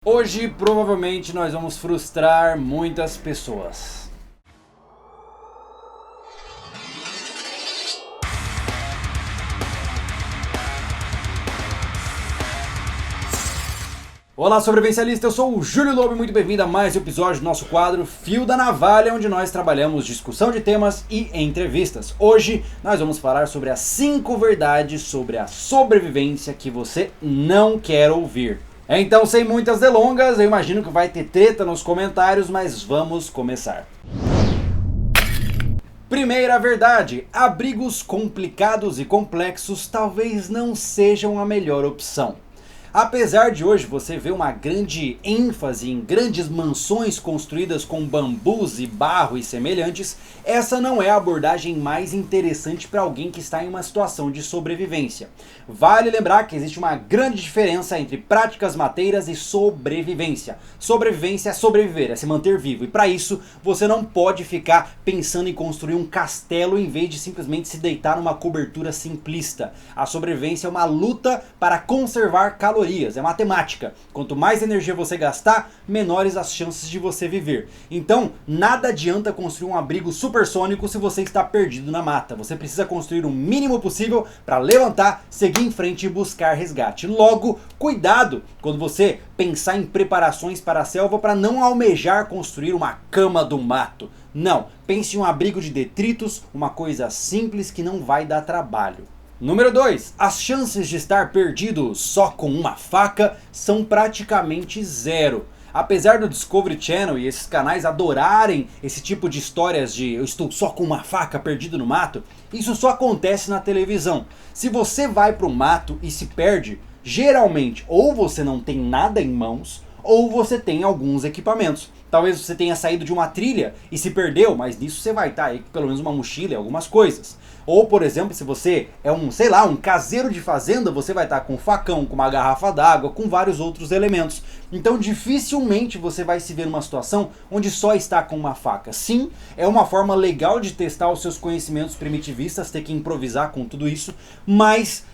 Hoje, provavelmente, nós vamos frustrar muitas pessoas. Olá, sobrevivencialista, eu sou o Júlio Lobo e muito bem-vindo a mais um episódio do nosso quadro Fio da Navalha, onde nós trabalhamos discussão de temas e entrevistas. Hoje, nós vamos falar sobre as 5 verdades sobre a sobrevivência que você não quer ouvir. Então, sem muitas delongas, eu imagino que vai ter treta nos comentários, mas vamos começar. Primeira verdade: abrigos complicados e complexos talvez não sejam a melhor opção. Apesar de hoje você ver uma grande ênfase em grandes mansões construídas com bambus e barro e semelhantes, essa não é a abordagem mais interessante para alguém que está em uma situação de sobrevivência. Vale lembrar que existe uma grande diferença entre práticas mateiras e sobrevivência. Sobrevivência é sobreviver, é se manter vivo, e para isso você não pode ficar pensando em construir um castelo em vez de simplesmente se deitar numa cobertura simplista. A sobrevivência é uma luta para conservar calorias. É matemática. Quanto mais energia você gastar, menores as chances de você viver. Então, nada adianta construir um abrigo supersônico se você está perdido na mata. Você precisa construir o mínimo possível para levantar, seguir em frente e buscar resgate. Logo, cuidado quando você pensar em preparações para a selva para não almejar construir uma cama do mato. Não, pense em um abrigo de detritos, uma coisa simples que não vai dar trabalho. Número 2. As chances de estar perdido só com uma faca são praticamente zero. Apesar do Discovery Channel e esses canais adorarem esse tipo de histórias de eu estou só com uma faca perdido no mato, isso só acontece na televisão. Se você vai para o mato e se perde, geralmente ou você não tem nada em mãos ou você tem alguns equipamentos. Talvez você tenha saído de uma trilha e se perdeu, mas nisso você vai estar aí com pelo menos uma mochila e algumas coisas. Ou, por exemplo, se você é um caseiro de fazenda, você vai estar com um facão, com uma garrafa d'água, com vários outros elementos. Então dificilmente você vai se ver numa situação onde só está com uma faca. Sim, é uma forma legal de testar os seus conhecimentos primitivistas, ter que improvisar com tudo isso, mas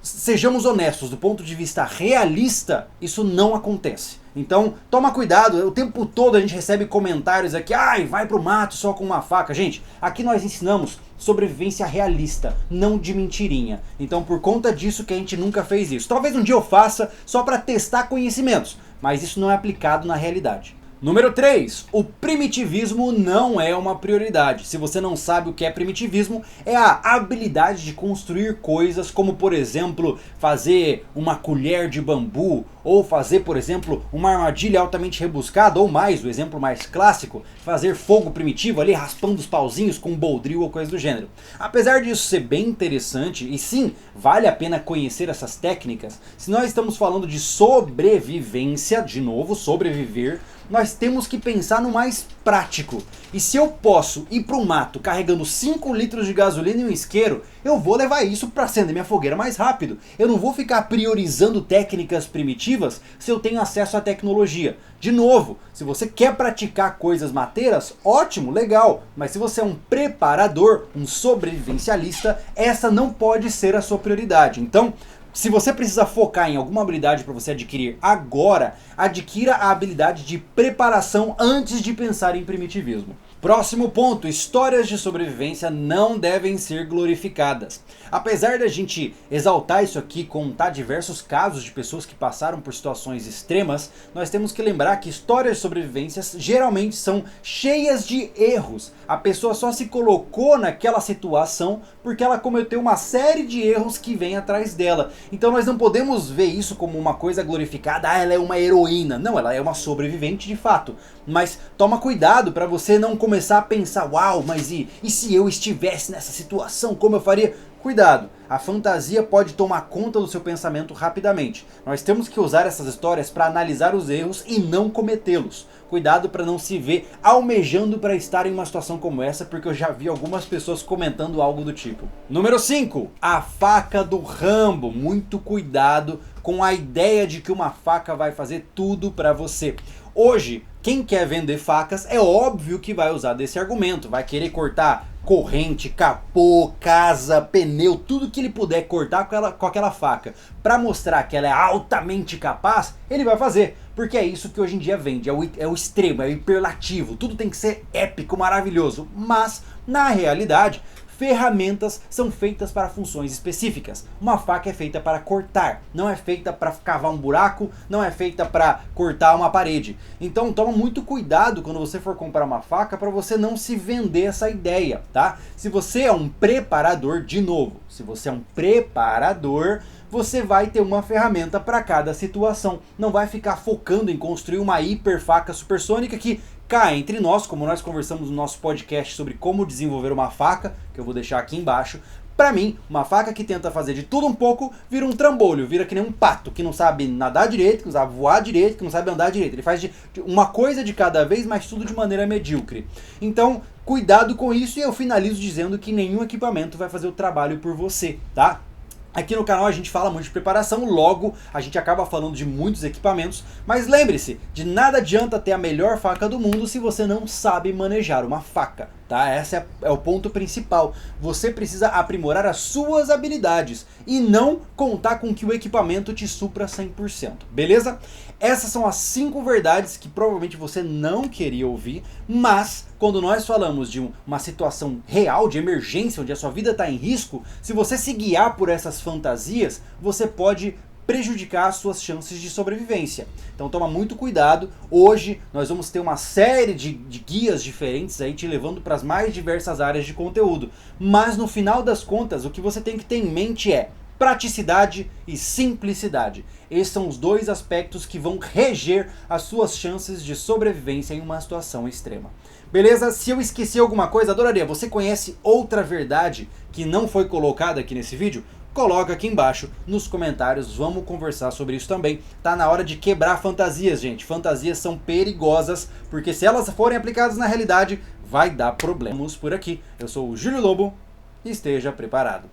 sejamos honestos, do ponto de vista realista, isso não acontece. Então, toma cuidado, o tempo todo a gente recebe comentários aqui, vai pro mato só com uma faca. Gente, aqui nós ensinamos sobrevivência realista, não de mentirinha. Então, por conta disso que a gente nunca fez isso. Talvez um dia eu faça só para testar conhecimentos, mas isso não é aplicado na realidade. Número 3. O primitivismo não é uma prioridade. Se você não sabe o que é primitivismo, é a habilidade de construir coisas como, por exemplo, fazer uma colher de bambu, ou fazer, por exemplo, uma armadilha altamente rebuscada, ou mais, o exemplo mais clássico, fazer fogo primitivo ali raspando os pauzinhos com um boldril ou coisa do gênero. Apesar disso ser bem interessante, e sim, vale a pena conhecer essas técnicas, se nós estamos falando de sobrevivência, de novo, sobreviver, nós temos que pensar no mais prático. E se eu posso ir para o mato carregando 5 litros de gasolina e um isqueiro, eu vou levar isso para acender minha fogueira mais rápido. Eu não vou ficar priorizando técnicas primitivas se eu tenho acesso à tecnologia. De novo, se você quer praticar coisas mateiras, ótimo, legal. Mas se você é um preparador, um sobrevivencialista, essa não pode ser a sua prioridade. Então, se você precisa focar em alguma habilidade para você adquirir agora, adquira a habilidade de preparação antes de pensar em primitivismo. Próximo ponto: histórias de sobrevivência não devem ser glorificadas. Apesar da gente exaltar isso aqui, contar diversos casos de pessoas que passaram por situações extremas, nós temos que lembrar que histórias de sobrevivência geralmente são cheias de erros. A pessoa só se colocou naquela situação porque ela cometeu uma série de erros que vem atrás dela. Então nós não podemos ver isso como uma coisa glorificada, ela é uma heroína. Não, ela é uma sobrevivente de fato. Mas toma cuidado para você não começar a pensar, mas e se eu estivesse nessa situação, como eu faria? Cuidado, a fantasia pode tomar conta do seu pensamento rapidamente. Nós temos que usar essas histórias para analisar os erros e não cometê-los. Cuidado para não se ver almejando para estar em uma situação como essa, porque eu já vi algumas pessoas comentando algo do tipo. Número 5. A faca do Rambo. Muito cuidado com a ideia de que uma faca vai fazer tudo para você. Hoje, quem quer vender facas é óbvio que vai usar desse argumento, vai querer cortar corrente, capô, casa, pneu, tudo que ele puder cortar com aquela faca para mostrar que ela é altamente capaz, ele vai fazer. porque é isso que hoje em dia vende, é o extremo, é o hiperlativo, tudo tem que ser épico, maravilhoso, mas na realidade ferramentas são feitas para funções específicas. Uma faca é feita para cortar, não é feita para cavar um buraco, não é feita para cortar uma parede. Então toma muito cuidado quando você for comprar uma faca para você não se vender essa ideia, tá? Se você é um preparador, de novo, se você é um preparador, você vai ter uma ferramenta para cada situação. Não vai ficar focando em construir uma hiper faca supersônica que, cá entre nós, como nós conversamos no nosso podcast sobre como desenvolver uma faca, que eu vou deixar aqui embaixo, pra mim, uma faca que tenta fazer de tudo um pouco vira um trambolho, vira que nem um pato, que não sabe nadar direito, que não sabe voar direito, que não sabe andar direito. Ele faz de uma coisa de cada vez, mas tudo de maneira medíocre. Então, cuidado com isso, e eu finalizo dizendo que nenhum equipamento vai fazer o trabalho por você, tá? Aqui no canal a gente fala muito de preparação, logo a gente acaba falando de muitos equipamentos, mas lembre-se, de nada adianta ter a melhor faca do mundo se você não sabe manejar uma faca, tá? Esse é o ponto principal. Você precisa aprimorar as suas habilidades e não contar com que o equipamento te supra 100%, beleza? Essas são as 5 verdades que provavelmente você não queria ouvir, mas quando nós falamos de uma situação real, de emergência, onde a sua vida está em risco, se você se guiar por essas fantasias, você pode prejudicar as suas chances de sobrevivência. Então toma muito cuidado. Hoje nós vamos ter uma série de guias diferentes aí te levando para as mais diversas áreas de conteúdo. Mas no final das contas, o que você tem que ter em mente é praticidade e simplicidade. Esses são os 2 aspectos que vão reger as suas chances de sobrevivência em uma situação extrema. Beleza? Se eu esqueci alguma coisa, adoraria. Você conhece outra verdade que não foi colocada aqui nesse vídeo? Coloca aqui embaixo nos comentários, vamos conversar sobre isso também. Tá na hora de quebrar fantasias, gente. Fantasias são perigosas, porque se elas forem aplicadas na realidade, vai dar problemas por aqui. Eu sou o Júlio Lobo e esteja preparado.